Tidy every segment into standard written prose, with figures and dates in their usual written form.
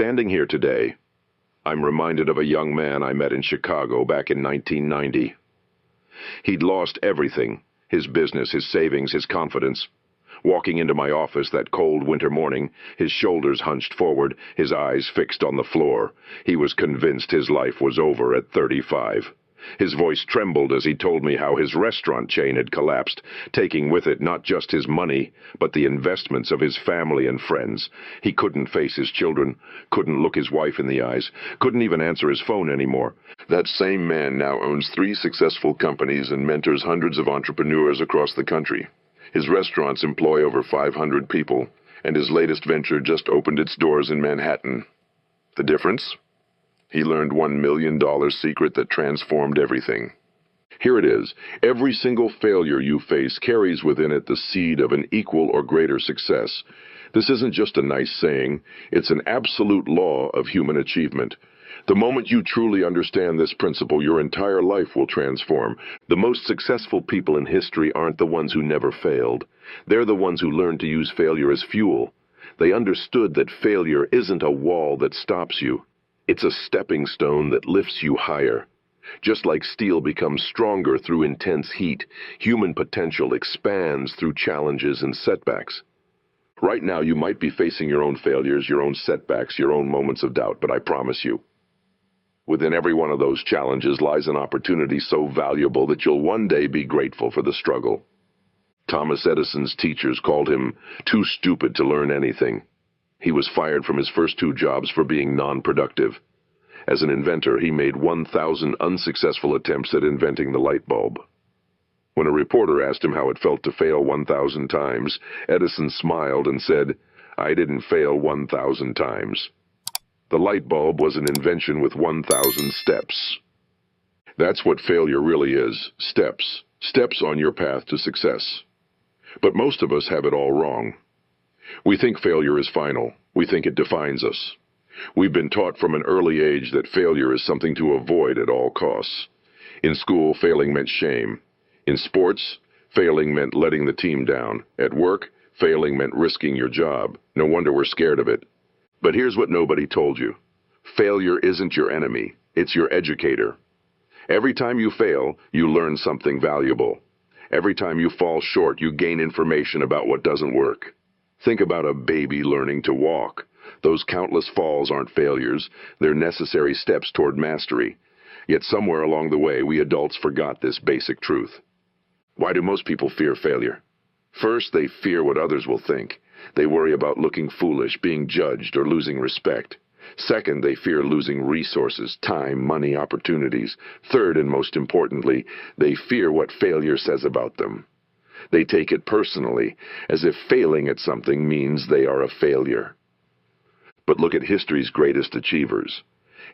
Standing here today, I'm reminded of a young man I met in Chicago back in 1990. He'd lost everything, his business, his savings, his confidence. Walking into my office that cold winter morning, his shoulders hunched forward, his eyes fixed on the floor, he was convinced his life was over at 35. His voice trembled as he told me how his restaurant chain had collapsed, taking with it not just his money, but the investments of his family and friends. He couldn't face his children, couldn't look his wife in the eyes, couldn't even answer his phone anymore. That same man now owns 3 successful companies and mentors hundreds of entrepreneurs across the country. His restaurants employ over 500 people, and his latest venture just opened its doors in Manhattan. The difference? He learned $1 million secret that transformed everything. Here it is. Every single failure you face carries within it the seed of an equal or greater success. This isn't just a nice saying. It's an absolute law of human achievement. The moment you truly understand this principle, your entire life will transform. The most successful people in history aren't the ones who never failed. They're the ones who learned to use failure as fuel. They understood that failure isn't a wall that stops you. It's a stepping stone that lifts you higher. Just like steel becomes stronger through intense heat, human potential expands through challenges and setbacks. Right now, you might be facing your own failures, your own setbacks, your own moments of doubt, but I promise you, within every one of those challenges lies an opportunity so valuable that you'll one day be grateful for the struggle. Thomas Edison's teachers called him too stupid to learn anything. He was fired from his first 2 jobs for being non-productive. As an inventor, he made 1,000 unsuccessful attempts at inventing the light bulb. When a reporter asked him how it felt to fail 1,000 times, Edison smiled and said, "I didn't fail 1,000 times. The light bulb was an invention with 1,000 steps." That's what failure really is. Steps. Steps on your path to success. But most of us have it all wrong. We think failure is final. We think it defines us. We've been taught from an early age that failure is something to avoid at all costs. In school, failing meant shame. In sports, failing meant letting the team down. At work, failing meant risking your job. No wonder we're scared of it. But here's what nobody told you. Failure isn't your enemy. It's your educator. Every time you fail, you learn something valuable. Every time you fall short, you gain information about what doesn't work. Think about a baby learning to walk. Those countless falls aren't failures. They're necessary steps toward mastery. Yet somewhere along the way, we adults forgot this basic truth. Why do most people fear failure? First, they fear what others will think. They worry about looking foolish, being judged, or losing respect. Second, they fear losing resources, time, money, opportunities. Third, and most importantly, they fear what failure says about them. They take it personally, as if failing at something means they are a failure. But look at history's greatest achievers.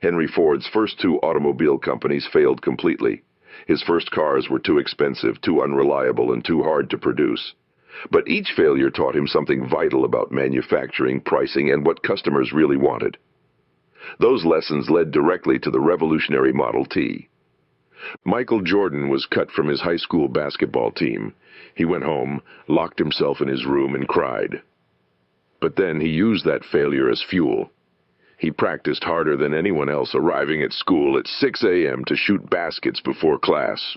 Henry Ford's first 2 automobile companies failed completely. His first cars were too expensive, too unreliable, and too hard to produce. But each failure taught him something vital about manufacturing, pricing, and what customers really wanted. Those lessons led directly to the revolutionary Model T. Michael Jordan was cut from his high school basketball team. He went home, locked himself in his room, and cried. But then he used that failure as fuel. He practiced harder than anyone else, arriving at school at 6 a.m. to shoot baskets before class.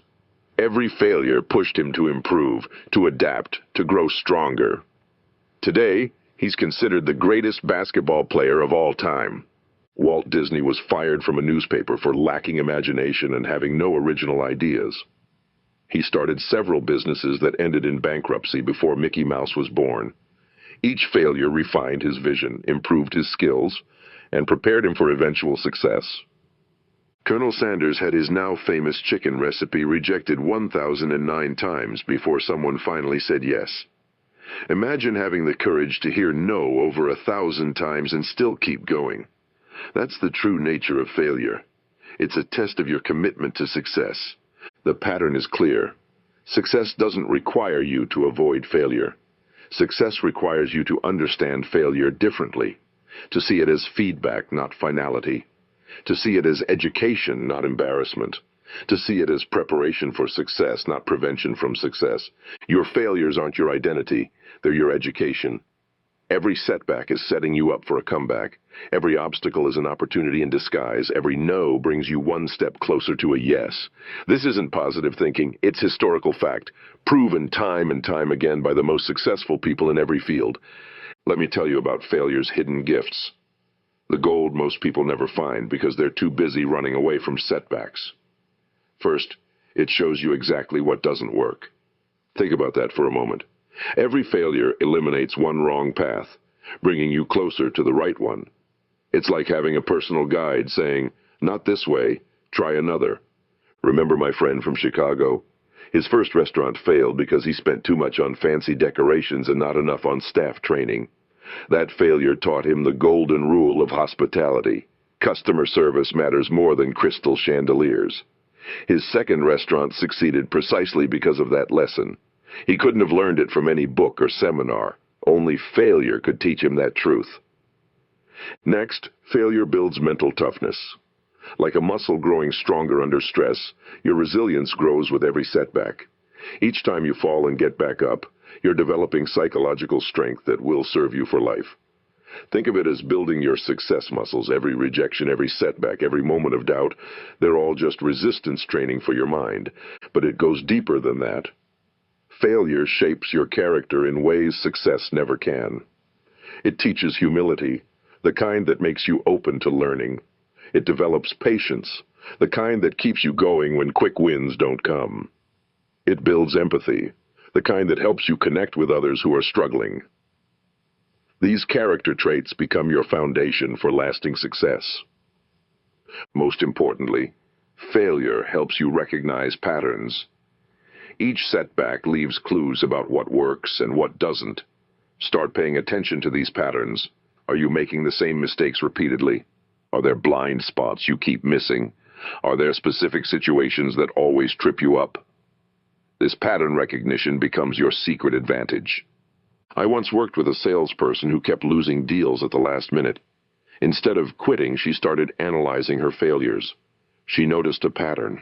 Every failure pushed him to improve, to adapt, to grow stronger. Today, he's considered the greatest basketball player of all time. Walt Disney was fired from a newspaper for lacking imagination and having no original ideas. He started several businesses that ended in bankruptcy before Mickey Mouse was born. Each failure refined his vision, improved his skills, and prepared him for eventual success. Colonel Sanders had his now famous chicken recipe rejected 1,009 times before someone finally said yes. Imagine having the courage to hear no over 1,000 times and still keep going. That's the true nature of failure. It's a test of your commitment to success. The pattern is clear. Success doesn't require you to avoid failure. Success requires you to understand failure differently, to see it as feedback, not finality, to see it as education, not embarrassment, to see it as preparation for success, not prevention from success. Your failures aren't your identity, they're your education. Every setback is setting you up for a comeback. Every obstacle is an opportunity in disguise. Every no brings you one step closer to a yes. This isn't positive thinking, it's historical fact, proven time and time again by the most successful people in every field. Let me tell you about failure's hidden gifts. The gold most people never find because they're too busy running away from setbacks. First, it shows you exactly what doesn't work. Think about that for a moment. Every failure eliminates one wrong path, bringing you closer to the right one. It's like having a personal guide saying, "Not this way, try another." Remember my friend from Chicago? His first restaurant failed because he spent too much on fancy decorations and not enough on staff training. That failure taught him the golden rule of hospitality. Customer service matters more than crystal chandeliers. His second restaurant succeeded precisely because of that lesson. He couldn't have learned it from any book or seminar. Only failure could teach him that truth. Next, failure builds mental toughness. Like a muscle growing stronger under stress, your resilience grows with every setback. Each time you fall and get back up, you're developing psychological strength that will serve you for life. Think of it as building your success muscles. Every rejection, every setback, every moment of doubt, they're all just resistance training for your mind. But it goes deeper than that. Failure shapes your character in ways success never can. It teaches humility, the kind that makes you open to learning. It develops patience, the kind that keeps you going when quick wins don't come. It builds empathy, the kind that helps you connect with others who are struggling. These character traits become your foundation for lasting success. Most importantly, failure helps you recognize patterns. Each setback leaves clues about what works and what doesn't. Start paying attention to these patterns. Are you making the same mistakes repeatedly? Are there blind spots you keep missing? Are there specific situations that always trip you up? This pattern recognition becomes your secret advantage. I once worked with a salesperson who kept losing deals at the last minute. Instead of quitting, she started analyzing her failures. She noticed a pattern.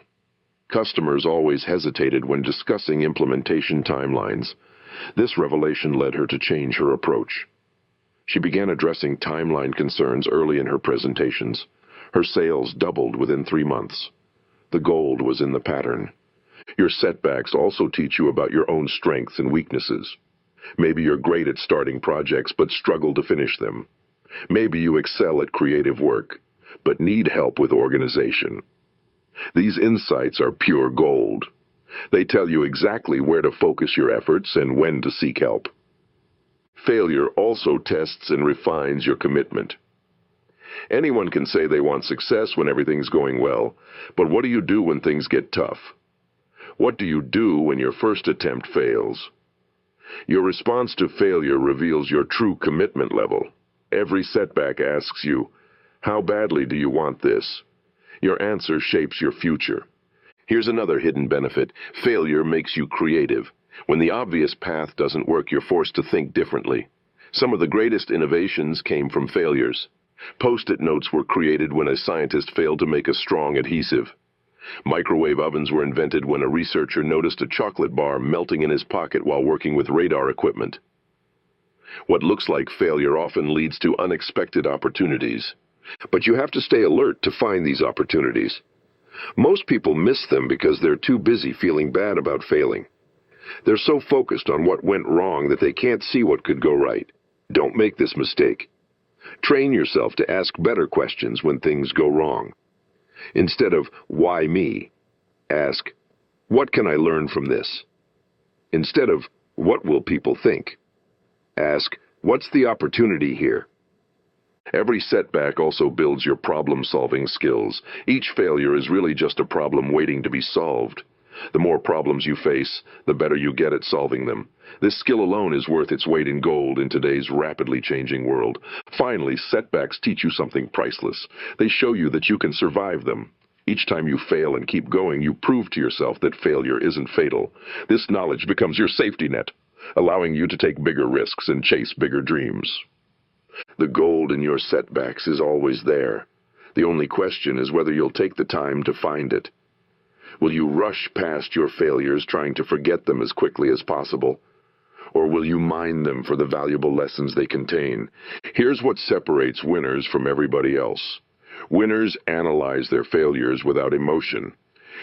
Customers always hesitated when discussing implementation timelines. This revelation led her to change her approach. She began addressing timeline concerns early in her presentations. Her sales doubled within 3 months. The gold was in the pattern. Your setbacks also teach you about your own strengths and weaknesses. Maybe you're great at starting projects but struggle to finish them. Maybe you excel at creative work, but need help with organization. These insights are pure gold. They tell you exactly where to focus your efforts and when to seek help. Failure also tests and refines your commitment. Anyone can say they want success when everything's going well, but what do you do when things get tough? What do you do when your first attempt fails? Your response to failure reveals your true commitment level. Every setback asks you, how badly do you want this? Your answer shapes your future. Here's another hidden benefit. Failure makes you creative. When the obvious path doesn't work, you're forced to think differently. Some of the greatest innovations came from failures. Post-it notes were created when a scientist failed to make a strong adhesive. Microwave ovens were invented when a researcher noticed a chocolate bar melting in his pocket while working with radar equipment. What looks like failure often leads to unexpected opportunities. But you have to stay alert to find these opportunities. Most people miss them because they're too busy feeling bad about failing. They're so focused on what went wrong that they can't see what could go right. Don't make this mistake. Train yourself to ask better questions when things go wrong. Instead of, why me? Ask, what can I learn from this? Instead of, what will people think? Ask, what's the opportunity here? Every setback also builds your problem-solving skills. Each failure is really just a problem waiting to be solved. The more problems you face, the better you get at solving them. This skill alone is worth its weight in gold in today's rapidly changing world. Finally, setbacks teach you something priceless. They show you that you can survive them. Each time you fail and keep going, you prove to yourself that failure isn't fatal. This knowledge becomes your safety net, allowing you to take bigger risks and chase bigger dreams. The gold in your setbacks is always there. The only question is whether you'll take the time to find it. Will you rush past your failures trying to forget them as quickly as possible? Or will you mine them for the valuable lessons they contain? Here's what separates winners from everybody else. Winners analyze their failures without emotion.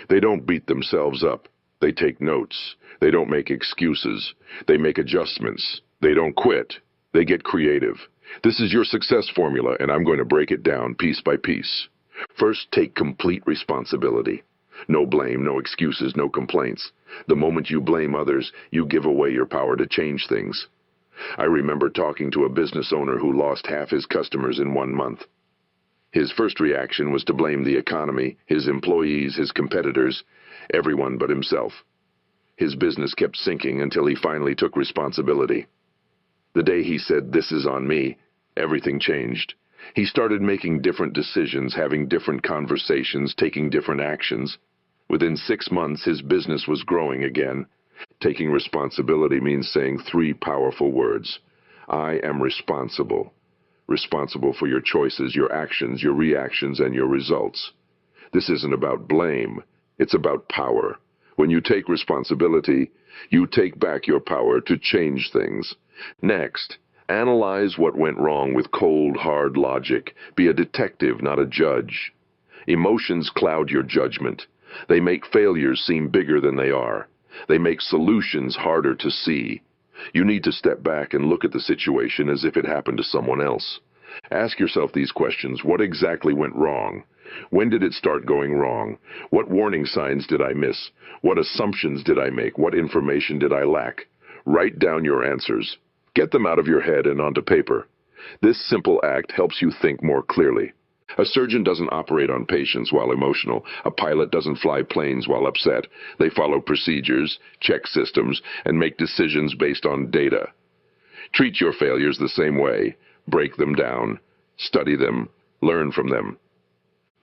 They don't beat themselves up. They take notes. They don't make excuses. They make adjustments. They don't quit. They get creative. This is your success formula, and I'm going to break it down piece by piece. First, take complete responsibility. No blame, no excuses, no complaints. The moment you blame others, you give away your power to change things. I remember talking to a business owner who lost half his customers in 1 month. His first reaction was to blame the economy, his employees, his competitors, everyone but himself. His business kept sinking until he finally took responsibility. The day he said, "This is on me," everything changed. He started making different decisions, having different conversations, taking different actions. Within 6 months, his business was growing again. Taking responsibility means saying 3 powerful words. I am responsible. Responsible for your choices, your actions, your reactions, and your results. This isn't about blame. It's about power. When you take responsibility, you take back your power to change things. Next, analyze what went wrong with cold, hard logic. Be a detective, not a judge. Emotions cloud your judgment. They make failures seem bigger than they are. They make solutions harder to see. You need to step back and look at the situation as if it happened to someone else. Ask yourself these questions. What exactly went wrong? When did it start going wrong? What warning signs did I miss? What assumptions did I make? What information did I lack? Write down your answers. Get them out of your head and onto paper. This simple act helps you think more clearly. A surgeon doesn't operate on patients while emotional. A pilot doesn't fly planes while upset. They follow procedures, check systems, and make decisions based on data. Treat your failures the same way. Break them down. Study them. Learn from them.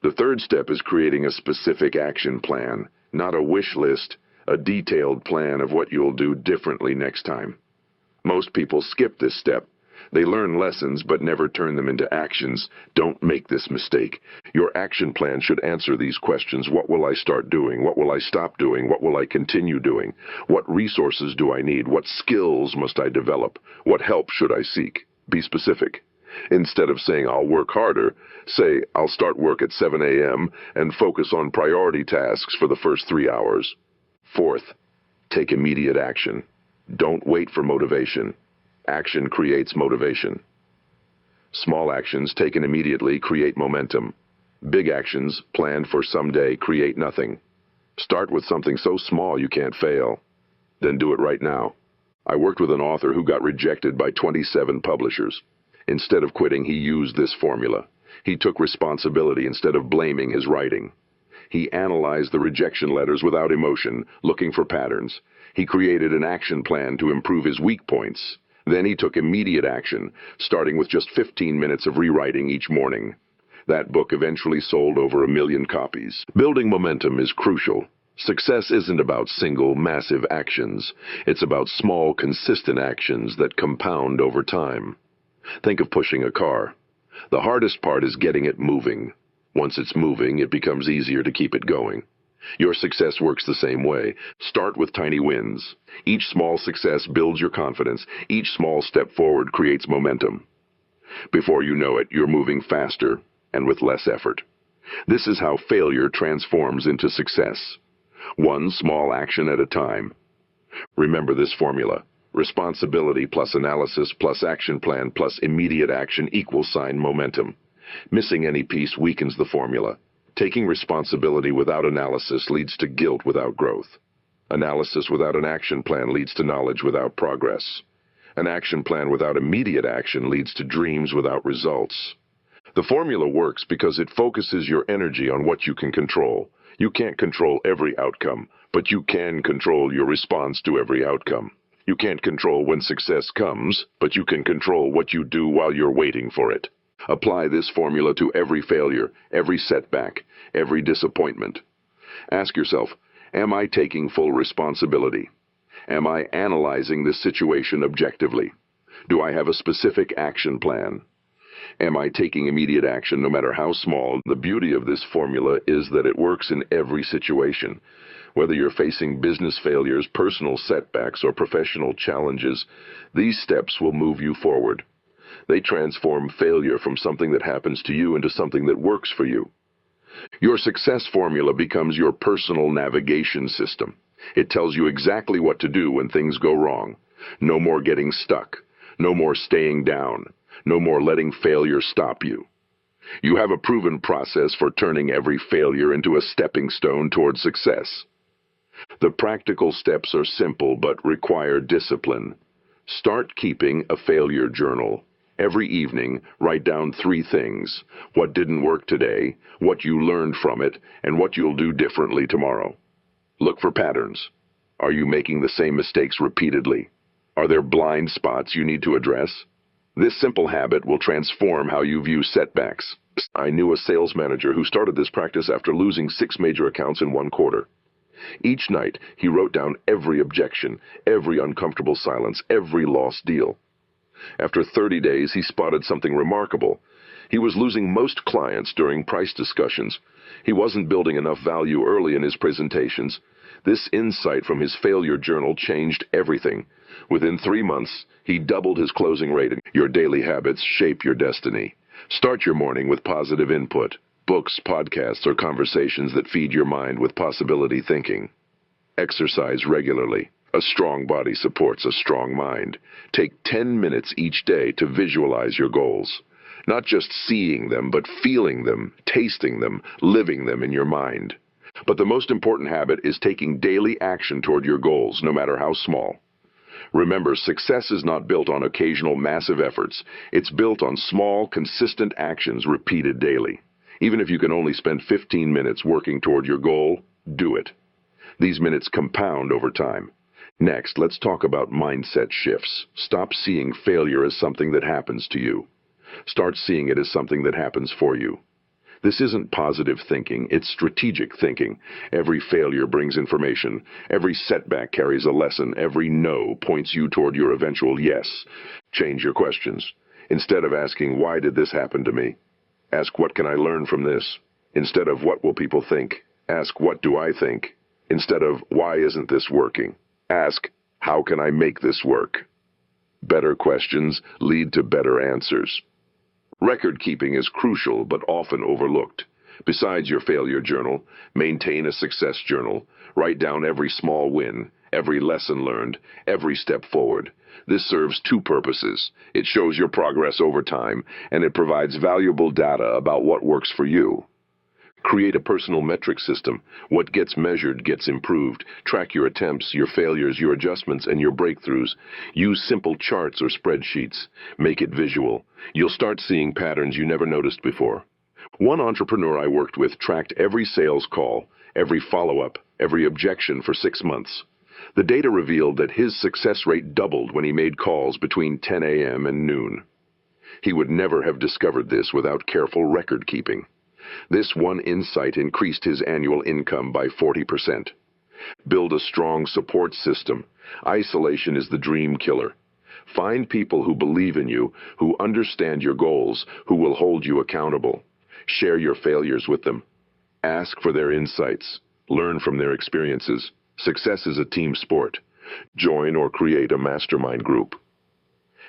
The third step is creating a specific action plan, not a wish list, a detailed plan of what you'll do differently next time. Most people skip this step. They learn lessons but never turn them into actions. Don't make this mistake. Your action plan should answer these questions. What will I start doing? What will I stop doing? What will I continue doing? What resources do I need? What skills must I develop? What help should I seek? Be specific. Instead of saying I'll work harder, say I'll start work at 7 a.m. and focus on priority tasks for the first 3 hours. Fourth, take immediate action. Don't wait for motivation. Action creates motivation. Small actions taken immediately create momentum. Big actions planned for someday create nothing. Start with something so small you can't fail. Then do it right now. I worked with an author who got rejected by 27 publishers. Instead of quitting, he used this formula. He took responsibility instead of blaming his writing. He analyzed the rejection letters without emotion, looking for patterns. He created an action plan to improve his weak points. Then he took immediate action, starting with just 15 minutes of rewriting each morning. That book eventually sold over 1 million copies. Building momentum is crucial. Success isn't about single, massive actions. It's about small, consistent actions that compound over time. Think of pushing a car. The hardest part is getting it moving. Once it's moving, it becomes easier to keep it going. Your success works the same way. Start with tiny wins. Each small success builds your confidence. Each small step forward creates momentum. Before you know it, you're moving faster and with less effort. This is how failure transforms into success. One small action at a time. Remember this formula. Responsibility plus analysis plus action plan plus immediate action equals momentum. Missing any piece weakens the formula. Taking responsibility without analysis leads to guilt without growth. Analysis without an action plan leads to knowledge without progress. An action plan without immediate action leads to dreams without results. The formula works because it focuses your energy on what you can control. You can't control every outcome, but you can control your response to every outcome. You can't control when success comes, but you can control what you do while you're waiting for it. Apply this formula to every failure, every setback, every disappointment. Ask yourself, am I taking full responsibility? Am I analyzing this situation objectively? Do I have a specific action plan? Am I taking immediate action no matter how small? The beauty of this formula is that it works in every situation. Whether you're facing business failures, personal setbacks, or professional challenges, these steps will move you forward. They transform failure from something that happens to you into something that works for you. Your success formula becomes your personal navigation system. It tells you exactly what to do when things go wrong. No more getting stuck. No more staying down. No more letting failure stop you. You have a proven process for turning every failure into a stepping stone toward success. The practical steps are simple but require discipline. Start keeping a failure journal. Every evening, write down 3 things: what didn't work today, what you learned from it, and what you'll do differently tomorrow. Look for patterns. Are you making the same mistakes repeatedly? Are there blind spots you need to address? This simple habit will transform how you view setbacks. I knew a sales manager who started this practice after losing 6 major accounts in 1 quarter. Each night, he wrote down every objection, every uncomfortable silence, every lost deal. After 30 days, he spotted something remarkable. He was losing most clients during price discussions. He wasn't building enough value early in his presentations. This insight from his failure journal changed everything. Within 3 months, he doubled his closing rate. Your daily habits shape your destiny. Start your morning with positive input. Books, podcasts, or conversations that feed your mind with possibility thinking. Exercise regularly. A strong body supports a strong mind. Take 10 minutes each day to visualize your goals. Not just seeing them, but feeling them, tasting them, living them in your mind. But the most important habit is taking daily action toward your goals, no matter how small. Remember, success is not built on occasional massive efforts. It's built on small, consistent actions repeated daily. Even if you can only spend 15 minutes working toward your goal, do it. These minutes compound over time. Next, let's talk about mindset shifts. Stop seeing failure as something that happens to you. Start seeing it as something that happens for you. This isn't positive thinking, it's strategic thinking. Every failure brings information. Every setback carries a lesson. Every no points you toward your eventual yes. Change your questions. Instead of asking, why did this happen to me? Ask, what can I learn from this? Instead of, what will people think? Ask, what do I think? Instead of, why isn't this working? Ask, how can I make this work? Better questions lead to better answers. Record keeping is crucial but often overlooked. Besides your failure journal, maintain a success journal. Write down every small win, every lesson learned, every step forward. This serves 2 purposes. It shows your progress over time, and it provides valuable data about what works for you. Create a personal metric system. What gets measured gets improved. Track your attempts, your failures, your adjustments, and your breakthroughs. Use simple charts or spreadsheets. Make it visual. You'll start seeing patterns you never noticed before. One entrepreneur I worked with tracked every sales call, every follow-up, every objection for 6 months. The data revealed that his success rate doubled when he made calls between 10 a.m. and noon. He would never have discovered this without careful record keeping. This one insight increased his annual income by 40%. Build a strong support system. Isolation is the dream killer. Find people who believe in you, who understand your goals, who will hold you accountable. Share your failures with them. Ask for their insights. Learn from their experiences. Success is a team sport. Join or create a mastermind group.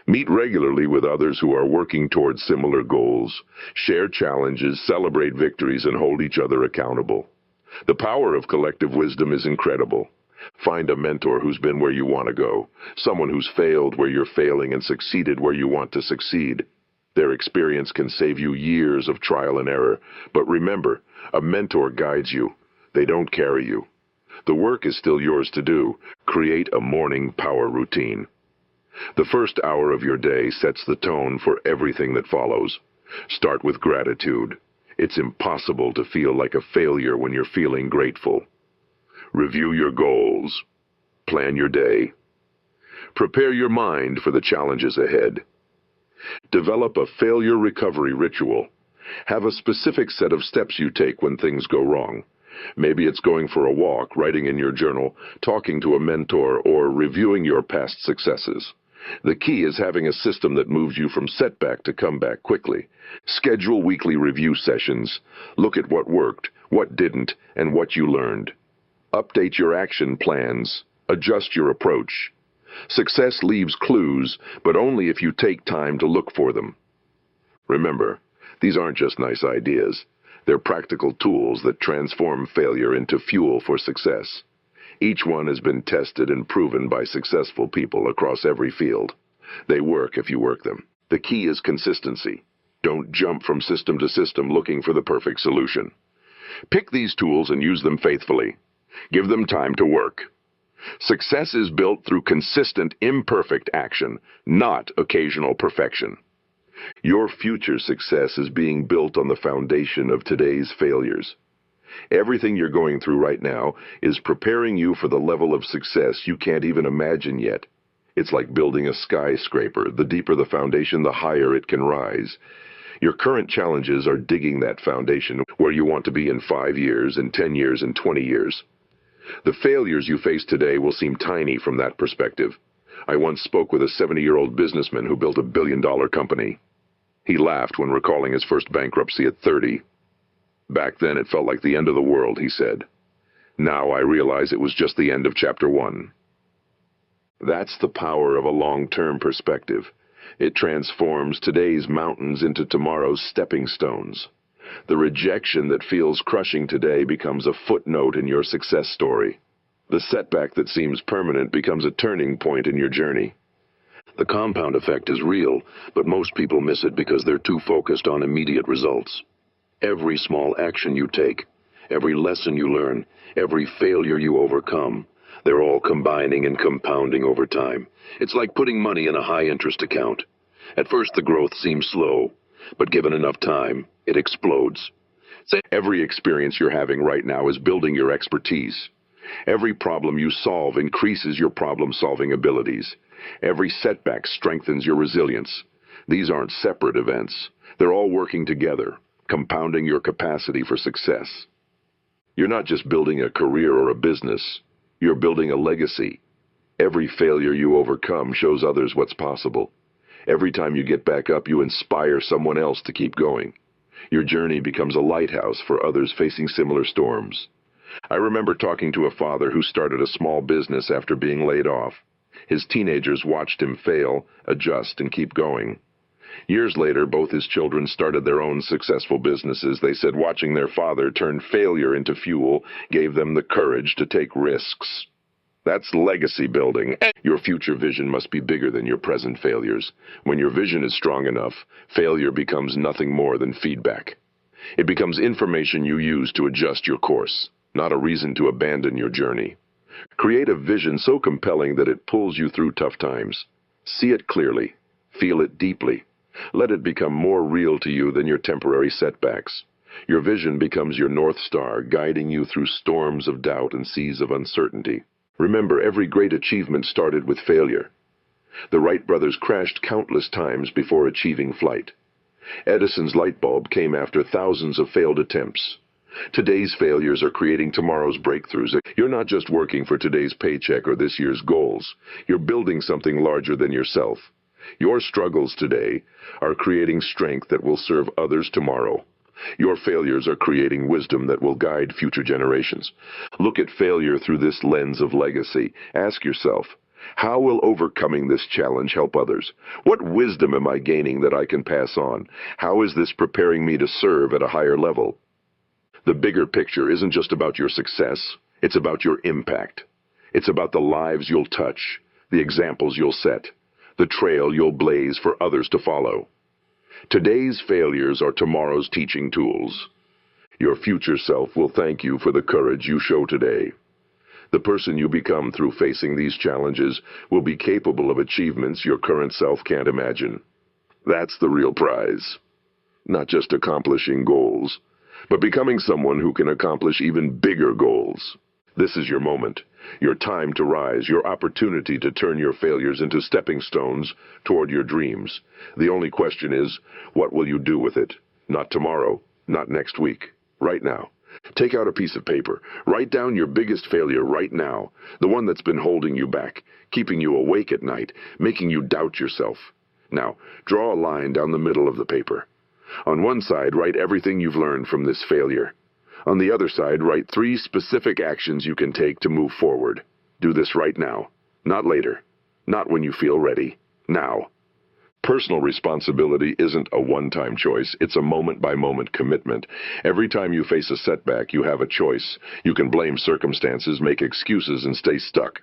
Meet regularly with others who are working towards similar goals. Share challenges, celebrate victories, and hold each other accountable. The power of collective wisdom is incredible. Find a mentor who's been where you want to go, someone who's failed where you're failing and succeeded where you want to succeed. Their experience can save you years of trial and error, but remember, a mentor guides you. They don't carry you. The work is still yours to do. Create a morning power routine. The first hour of your day sets the tone for everything that follows. Start with gratitude. It's impossible to feel like a failure when you're feeling grateful. Review your goals. Plan your day. Prepare your mind for the challenges ahead. Develop a failure recovery ritual. Have a specific set of steps you take when things go wrong. Maybe it's going for a walk, writing in your journal, talking to a mentor, or reviewing your past successes. The key is having a system that moves you from setback to comeback quickly. Schedule weekly review sessions. Look at what worked, what didn't, and what you learned. Update your action plans. Adjust your approach. Success leaves clues, but only if you take time to look for them. Remember, these aren't just nice ideas. They're practical tools that transform failure into fuel for success. Each one has been tested and proven by successful people across every field. They work if you work them. The key is consistency. Don't jump from system to system looking for the perfect solution. Pick these tools and use them faithfully. Give them time to work. Success is built through consistent, imperfect action, not occasional perfection. Your future success is being built on the foundation of today's failures. Everything you're going through right now is preparing you for the level of success you can't even imagine yet. It's like building a skyscraper. The deeper the foundation, the higher it can rise. Your current challenges are digging that foundation where you want to be in 5 years, in 10 years, and 20 years. The failures you face today will seem tiny from that perspective. I once spoke with a 70-year-old businessman who built a billion-dollar company. He laughed when recalling his first bankruptcy at 30. Back then it felt like the end of the world, he said. Now I realize it was just the end of chapter 1. That's the power of a long-term perspective. It transforms today's mountains into tomorrow's stepping stones. The rejection that feels crushing today becomes a footnote in your success story. The setback that seems permanent becomes a turning point in your journey. The compound effect is real, but most people miss it because they're too focused on immediate results. Every small action you take, every lesson you learn, every failure you overcome, they're all combining and compounding over time. It's like putting money in a high-interest account. At first the growth seems slow, but given enough time, it explodes. Every experience you're having right now is building your expertise. Every problem you solve increases your problem-solving abilities. Every setback strengthens your resilience. These aren't separate events. They're all working together, compounding your capacity for success. You're not just building a career or a business. You're building a legacy. Every failure you overcome shows others what's possible. Every time you get back up, you inspire someone else to keep going. Your journey becomes a lighthouse for others facing similar storms. I remember talking to a father who started a small business after being laid off. His teenagers watched him fail, adjust, and keep going. Years later, both his children started their own successful businesses. They said watching their father turn failure into fuel gave them the courage to take risks. That's legacy building. Your future vision must be bigger than your present failures. When your vision is strong enough, failure becomes nothing more than feedback. It becomes information you use to adjust your course, not a reason to abandon your journey. Create a vision so compelling that it pulls you through tough times. See it clearly. Feel it deeply. Let it become more real to you than your temporary setbacks. Your vision becomes your North Star, guiding you through storms of doubt and seas of uncertainty. Remember, every great achievement started with failure. The Wright brothers crashed countless times before achieving flight. Edison's light bulb came after thousands of failed attempts. Today's failures are creating tomorrow's breakthroughs. You're not just working for today's paycheck or this year's goals. You're building something larger than yourself. Your struggles today are creating strength that will serve others tomorrow. Your failures are creating wisdom that will guide future generations. Look at failure through this lens of legacy. Ask yourself, how will overcoming this challenge help others? What wisdom am I gaining that I can pass on? How is this preparing me to serve at a higher level? The bigger picture isn't just about your success. It's about your impact. It's about the lives you'll touch, the examples you'll set, the trail you'll blaze for others to follow. Today's failures are tomorrow's teaching tools. Your future self will thank you for the courage you show today. The person you become through facing these challenges will be capable of achievements your current self can't imagine. That's the real prize. Not just accomplishing goals, but becoming someone who can accomplish even bigger goals. This is your moment, your time to rise, your opportunity to turn your failures into stepping stones toward your dreams. The only question is, what will you do with it? Not tomorrow, not next week, right now. Take out a piece of paper. Write down your biggest failure right now, the one that's been holding you back, keeping you awake at night, making you doubt yourself. Now, draw a line down the middle of the paper. On one side, write everything you've learned from this failure. On the other side, write 3 specific actions you can take to move forward. Do this right now, not later, not when you feel ready, now. Personal responsibility isn't a one-time choice, it's a moment-by-moment commitment. Every time you face a setback, you have a choice. You can blame circumstances, make excuses, and stay stuck.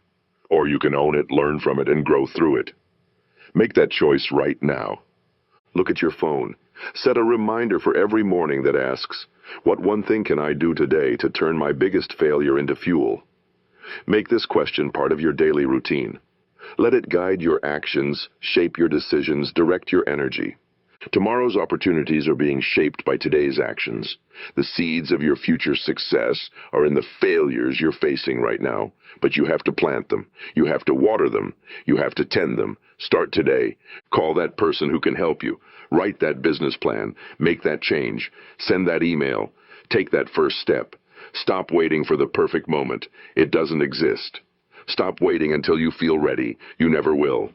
Or you can own it, learn from it, and grow through it. Make that choice right now. Look at your phone. Set a reminder for every morning that asks, what one thing can I do today to turn my biggest failure into fuel? Make this question part of your daily routine. Let it guide your actions, shape your decisions, direct your energy. Tomorrow's opportunities are being shaped by today's actions. The seeds of your future success are in the failures you're facing right now, but you have to plant them. You have to water them. You have to tend them. Start today. Call that person who can help you. Write that business plan. Make that change. Send that email. Take that first step. Stop waiting for the perfect moment. It doesn't exist. Stop waiting until you feel ready. You never will.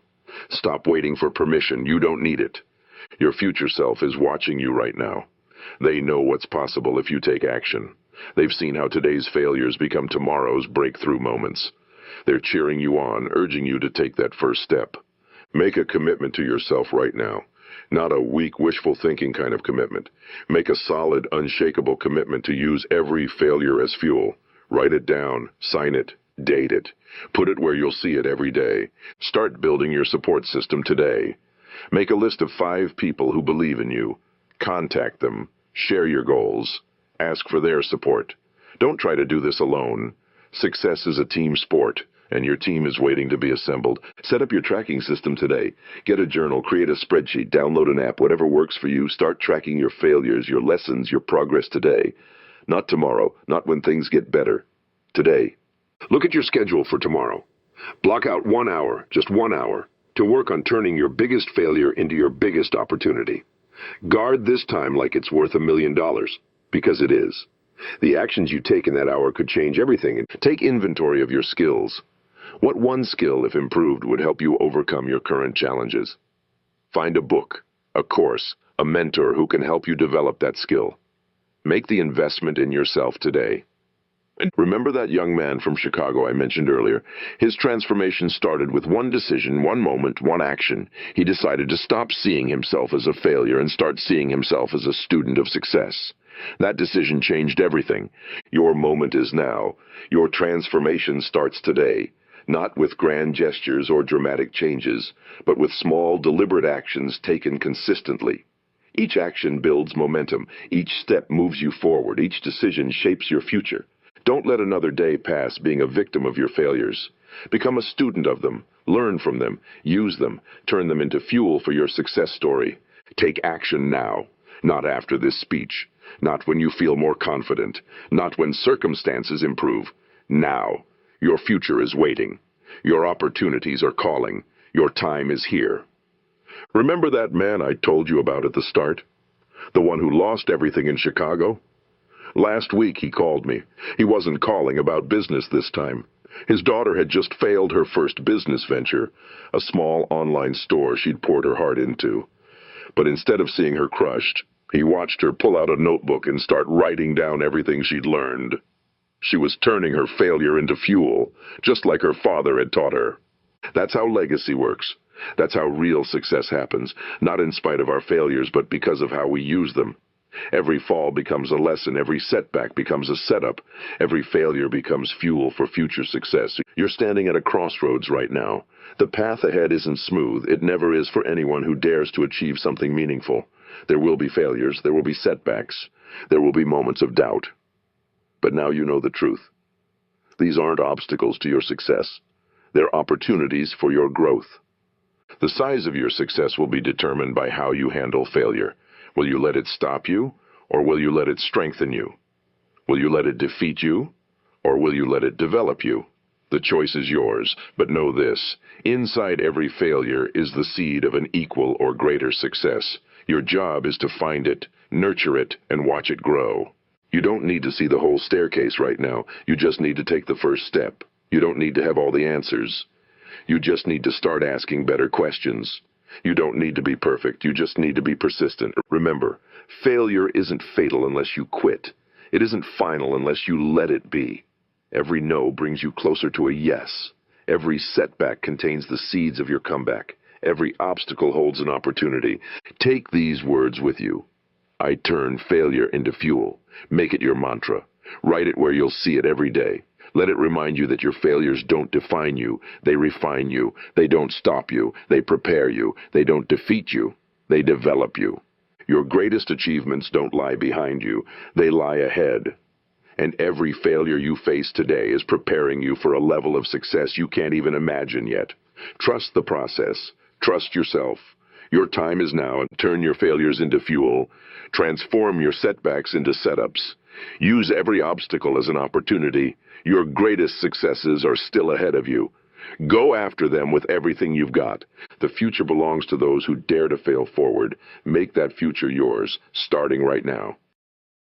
Stop waiting for permission. You don't need it. Your future self is watching you right now. They know what's possible if you take action. They've seen how today's failures become tomorrow's breakthrough moments. They're cheering you on, urging you to take that first step. Make a commitment to yourself right now. Not a weak, wishful thinking kind of commitment. Make a solid, unshakable commitment to use every failure as fuel. Write it down, sign it, date it. Put it where you'll see it every day. Start building your support system today. Make a list of 5 people who believe in you. Contact them. Share your goals. Ask for their support. Don't try to do this alone. Success is a team sport, and your team is waiting to be assembled. Set up your tracking system today. Get a journal, create a spreadsheet, download an app, whatever works for you. Start tracking your failures, your lessons, your progress today. Not tomorrow, not when things get better. Today. Look at your schedule for tomorrow. Block out 1 hour, just 1 hour, to work on turning your biggest failure into your biggest opportunity. Guard this time like it's worth $1 million, because it is. The actions you take in that hour could change everything. Take inventory of your skills. What one skill, if improved, would help you overcome your current challenges? Find a book, a course, a mentor who can help you develop that skill. Make the investment in yourself today. Remember that young man from Chicago I mentioned earlier? His transformation started with one decision, one moment, one action. He decided to stop seeing himself as a failure and start seeing himself as a student of success. That decision changed everything. Your moment is now. Your transformation starts today. Not with grand gestures or dramatic changes, but with small, deliberate actions taken consistently. Each action builds momentum. Each step moves you forward. Each decision shapes your future. Don't let another day pass being a victim of your failures. Become a student of them. Learn from them. Use them. Turn them into fuel for your success story. Take action now, not after this speech. Not when you feel more confident. Not when circumstances improve. Now. Your future is waiting. Your opportunities are calling. Your time is here. Remember that man I told you about at the start? The one who lost everything in Chicago? Last week he called me. He wasn't calling about business this time. His daughter had just failed her first business venture, a small online store she'd poured her heart into. But instead of seeing her crushed, he watched her pull out a notebook and start writing down everything she'd learned. She was turning her failure into fuel, just like her father had taught her. That's how legacy works. That's how real success happens, not in spite of our failures, but because of how we use them. Every fall becomes a lesson. Every setback becomes a setup. Every failure becomes fuel for future success. You're standing at a crossroads right now. The path ahead isn't smooth. It never is for anyone who dares to achieve something meaningful. There will be failures. There will be setbacks. There will be moments of doubt. But now you know the truth. These aren't obstacles to your success. They're opportunities for your growth. The size of your success will be determined by how you handle failure. Will you let it stop you, or will you let it strengthen you? Will you let it defeat you, or will you let it develop you? The choice is yours, but know this. Inside every failure is the seed of an equal or greater success. Your job is to find it, nurture it, and watch it grow. You don't need to see the whole staircase right now. You just need to take the first step. You don't need to have all the answers. You just need to start asking better questions. You don't need to be perfect. You just need to be persistent. Remember, failure isn't fatal unless you quit. It isn't final unless you let it be. Every no brings you closer to a yes. Every setback contains the seeds of your comeback. Every obstacle holds an opportunity. Take these words with you. I turn failure into fuel. Make it your mantra. Write it where you'll see it every day. Let it remind you that your failures don't define you. They refine you. They don't stop you. They prepare you. They don't defeat you. They develop you. Your greatest achievements don't lie behind you. They lie ahead. And every failure you face today is preparing you for a level of success you can't even imagine yet. Trust the process. Trust yourself. Your time is now, and turn your failures into fuel. Transform your setbacks into setups. Use every obstacle as an opportunity. Your greatest successes are still ahead of you. Go after them with everything you've got. The future belongs to those who dare to fail forward. Make that future yours, starting right now.